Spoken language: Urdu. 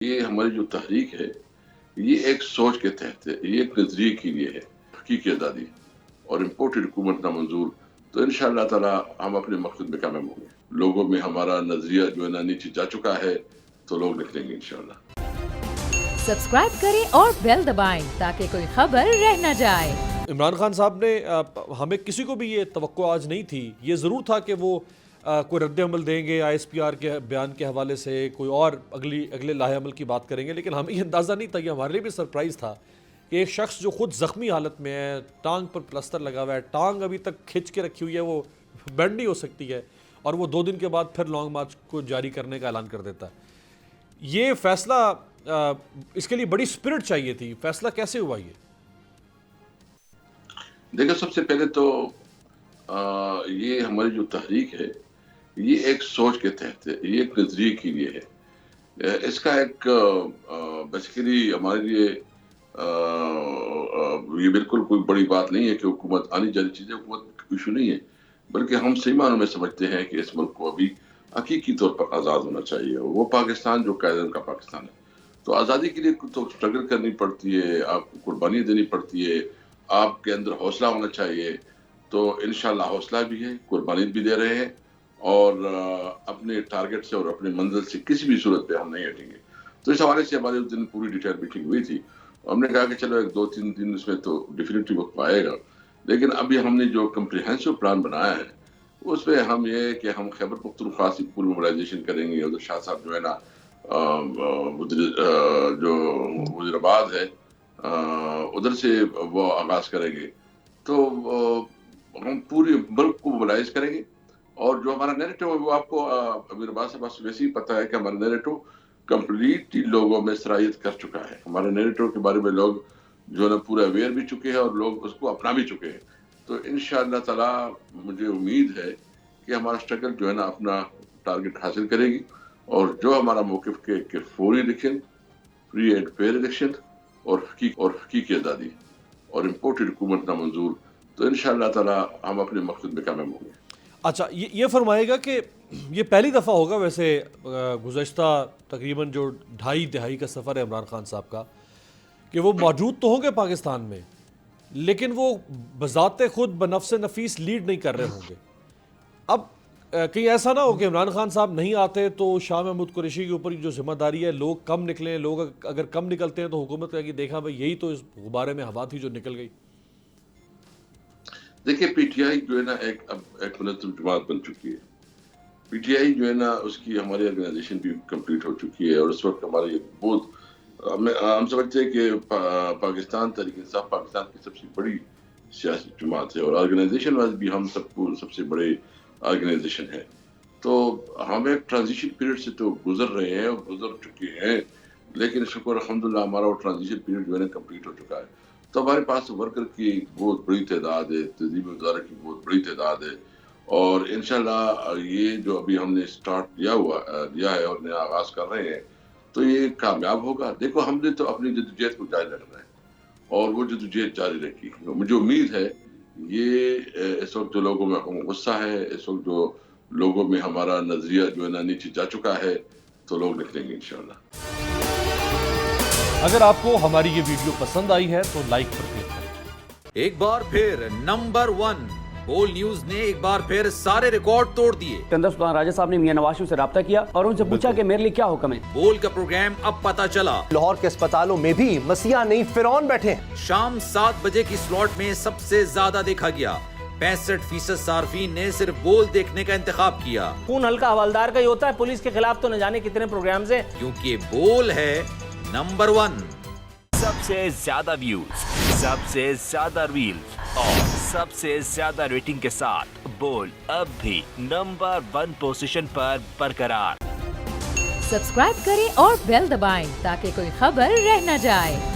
یہ ہماری جو تحریک ہے یہ ایک سوچ کے تحت ہے، یہ ایک نظریے کے لیے ہے، حقیقی آزادی اور امپورٹڈ حکومت نامنظور، تو انشاءاللہ تعالی ہم اپنے مقصد میں کامیاب ہوں گے۔ لوگوں میں ہمارا نظریہ جو ہے نا نیچے جا چکا ہے تو لوگ نکلیں گے انشاءاللہ۔ سبسکرائب کریں اور بیل دبائیں تاکہ کوئی خبر رہ نہ جائے۔ عمران خان صاحب نے ہمیں کسی کو بھی یہ توقع آج نہیں تھی، یہ ضرور تھا کہ وہ کوئی رد عمل دیں گے آئی ایس پی آر کے بیان کے حوالے سے، کوئی اور اگلے لاہے عمل کی بات کریں گے، لیکن ہمیں یہ اندازہ نہیں تھا، یہ ہمارے لیے بھی سرپرائز تھا کہ ایک شخص جو خود زخمی حالت میں ہے، ٹانگ پر پلسٹر لگا ہوا ہے، ٹانگ ابھی تک کھنچ کے رکھی ہوئی ہے، وہ بینڈ نہیں ہو سکتی ہے، اور وہ 2 دن کے بعد پھر لانگ مارچ کو جاری کرنے کا اعلان کر دیتا ہے۔ یہ فیصلہ اس کے لیے بڑی اسپرٹ چاہیے تھی، فیصلہ کیسے ہوا یہ؟ دیکھیں، سب سے پہلے تو یہ ہماری جو تحریک ہے یہ ایک سوچ کے تحت ہے، یہ ایک نظریے کے لیے ہے۔ اس کا ایک بیسیکلی ہمارے لیے یہ بالکل کوئی بڑی بات نہیں ہے کہ حکومت آنی جانی چیزیں حکومت ایشو نہیں ہے، بلکہ ہم صحیح معنوں میں سمجھتے ہیں کہ اس ملک کو ابھی حقیقی طور پر آزاد ہونا چاہیے، وہ پاکستان جو قائد کا پاکستان ہے۔ تو آزادی کے لیے تو اسٹرگل کرنی پڑتی ہے، آپ کو قربانی دینی پڑتی ہے، آپ کے اندر حوصلہ ہونا چاہیے۔ تو انشاءاللہ حوصلہ بھی ہے، قربانی بھی دے رہے ہیں، اور اپنے ٹارگٹ سے اور اپنے منزل سے کسی بھی صورت پہ ہم نہیں ہٹیں گے۔ تو اس حوالے سے ہماری اس دن پوری ڈیٹیل میٹنگ ہوئی تھی، ہم نے کہا کہ چلو 1-2-3 دن اس میں تو ڈیفینیٹلی وقت آئے گا، لیکن ابھی ہم نے جو کمپریہنسو پلان بنایا ہے اس میں ہم یہ کہ ہم خیبر پختونخوا سے پوری موبلائزیشن کریں گے، ادھر شاہ صاحب جو ہے نا جو وزیر آباد ہے ادھر سے وہ آغاز کریں گے، تو ہم پوری ملک کو موبلائز کریں گے۔ اور جو ہمارا نیریٹو ہے وہ آپ کو امیر عباس صاحب ویسے ہی پتہ ہے کہ ہمارا نیریٹو کمپلیٹلی لوگوں میں سرایت کر چکا ہے، ہمارے نیریٹو کے بارے میں لوگ جو ہے نا پورا اویئر بھی چکے ہیں اور لوگ اس کو اپنا بھی چکے ہیں۔ تو انشاءاللہ تعالی مجھے امید ہے کہ ہمارا اسٹرگل جو ہے نا اپنا ٹارگٹ حاصل کرے گی، اور جو ہمارا موقف کہ فوری election, free and fair election اور حقیقی آزادی اور امپورٹڈ حکومت نامنظور، تو انشاءاللہ تعالی ہم اپنے مقصد میں کامیاب ہوں گے۔ اچھا، یہ فرمائے گا کہ یہ پہلی دفعہ ہوگا ویسے گزشتہ تقریباً جو 2.5 دہائی کا سفر ہے عمران خان صاحب کا، کہ وہ موجود تو ہوں گے پاکستان میں، لیکن وہ بذات خود بنفس نفیس لیڈ نہیں کر رہے ہوں گے۔ اب کہیں ایسا نہ ہو کہ عمران خان صاحب نہیں آتے تو شاہ محمود قریشی کے اوپر جو ذمہ داری ہے، لوگ کم نکلیں، لوگ اگر کم نکلتے ہیں تو حکومت کہے کہ دیکھا بھائی یہی تو اس غبارے میں ہوا تھی جو نکل گئی۔ دیکھیں، پی ٹی آئی جو ہے نا ایک منظم جماعت بن چکی ہے۔ پی ٹی آئی جو ہے نا اس کی ہماری آرگنائزیشن بھی کمپلیٹ ہو چکی ہے، اور اس وقت ہمارے ہم سمجھتے ہیں کہ پاکستان تحریک انصاف پاکستان کی سب سے بڑی سیاسی جماعت ہے، اور آرگنائزیشن وائز بھی ہم سب سے بڑے آرگنائزیشن ہے۔ تو ہم ایک ٹرانزیشن پیریڈ سے تو گزر رہے ہیں اور گزر چکے ہیں، لیکن شکر الحمدللہ ہمارا وہ ٹرانزیشن پیریڈ جو ہے نا کمپلیٹ ہو چکا ہے۔ تو ہمارے پاس ورکر کی بہت بڑی تعداد ہے، تنظیم ادارہ کی بہت بڑی تعداد ہے، اور انشاءاللہ یہ جو ابھی ہم نے سٹارٹ لیا ہے اور نیا آغاز کر رہے ہیں تو یہ کامیاب ہوگا۔ دیکھو، ہم نے تو اپنی جدوجہد کو جاری رکھنا ہے اور وہ جدوجہد جاری رکھی۔ مجھے امید ہے یہ اس وقت جو لوگوں میں غصہ ہے، اس وقت جو لوگوں میں ہمارا نظریہ جو ہے نا نیچے جا چکا ہے، تو لوگ نکلیں گے انشاءاللہ۔ اگر آپ کو ہماری یہ ویڈیو پسند آئی ہے تو لائک پر کلک کریں۔ ایک بار پھر نمبر 1 بول نیوز نے ایک بار پھر سارے ریکارڈ توڑ دیے۔ سکندر سلطان راجہ صاحب نے میاں نواز شریف سے رابطہ کیا اور ان سے پوچھا کہ میرے لیے کیا حکم ہے۔ بول کا پروگرام اب پتا چلا، لاہور کے اسپتالوں میں بھی مسیح نہیں فرعون بیٹھے ہیں۔ شام 7 بجے کی سلاٹ میں سب سے زیادہ دیکھا گیا، 65% صارفین نے صرف بول دیکھنے کا انتخاب کیا، خون ہلکا حوالدار کا ہی ہوتا ہے، پولیس کے خلاف تو نہ جانے کتنے پروگرامز ہیں، کیونکہ بول ہے نمبر 1۔ سب سے زیادہ ویوز، سب سے زیادہ ریلز اور سب سے زیادہ ریٹنگ کے ساتھ بول اب بھی نمبر 1 پوزیشن پر برقرار۔ سبسکرائب کریں اور بیل دبائیں تاکہ کوئی خبر رہ نہ جائے۔